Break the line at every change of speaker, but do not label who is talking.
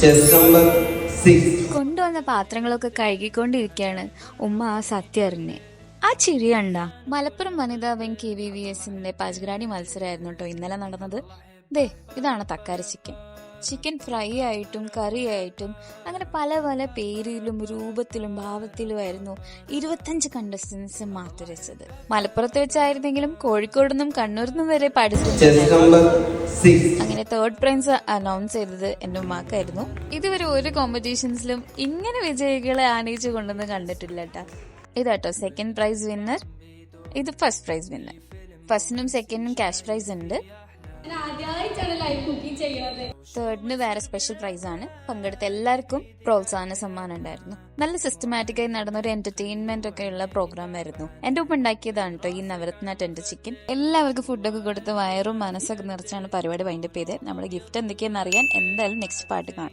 Chess number 6.
കൊണ്ടുവന്ന പാത്രങ്ങളൊക്കെ കഴുകിക്കൊണ്ടിരിക്കുകയാണ് ഉമ്മ ആ സത്യം അറിഞ്ഞ്. ആ ചിരി കണ്ട. മലപ്പുറം വനിതാ വിംഗ് KVVSന്റെ പചഗ്രാണി മത്സരമായിരുന്നു കേട്ടോ ഇന്നലെ നടന്നത്. ദേ ഇതാണ് തക്കാരി ചിക്കൻ. ചിക്കൻ ഫ്രൈ ആയിട്ടും കറി ആയിട്ടും അങ്ങനെ പല പല പേരിലും രൂപത്തിലും ഭാവത്തിലുമായിരുന്നു 25 കണ്ടസ്റ്റൻസ് മാറ്റുരച്ചത്. മലപ്പുറത്ത് വെച്ചായിരുന്നെങ്കിലും കോഴിക്കോട് നിന്നും കണ്ണൂരിൽ നിന്നും വരെ അങ്ങനെ തേർഡ് പ്രൈസ് അനൗൺസ് ചെയ്തത് എന്റെ ഉമ്മാക്കായിരുന്നു. ഇതുവരെ ഒരു കോമ്പറ്റീഷൻസിലും ഇങ്ങനെ വിജയികളെ ആനയിച്ചു കൊണ്ടൊന്നും കണ്ടിട്ടില്ല കേട്ടാ. ഇതാട്ടോ സെക്കൻഡ് പ്രൈസ് വിന്നർ, ഇത് ഫസ്റ്റ് പ്രൈസ് വിന്നർ. ഫസ്റ്റിനും സെക്കൻഡിനും ക്യാഷ് പ്രൈസ് ഉണ്ട്. തേർഡിന് വേറെ സ്പെഷ്യൽ പ്രൈസ് ആണ്. പങ്കെടുത്ത എല്ലാവർക്കും പ്രോത്സാഹന സമ്മാനം ഉണ്ടായിരുന്നു. നല്ല സിസ്റ്റമാറ്റിക് ആയി നടന്ന ഒരു എന്റർടൈൻമെന്റ് ഒക്കെ ഉള്ള പ്രോഗ്രാം ആയിരുന്നു. എന്റെ ഉപ്പ ഉണ്ടാക്കിയതാണ് കേട്ടോ ഈ നവരത്ന ടെൻഡർ ചിക്കൻ. എല്ലാവർക്കും ഫുഡൊക്കെ കൊടുത്ത് വയറും മനസ്സൊക്കെ നിറച്ചാണ് പരിപാടി വൈൻഡപ്പ് ചെയ്തത്. നമ്മുടെ ഗിഫ്റ്റ് എന്തൊക്കെയാണെന്ന് അറിയാൻ എന്തായാലും നെക്സ്റ്റ് പാർട്ട് കാണാം.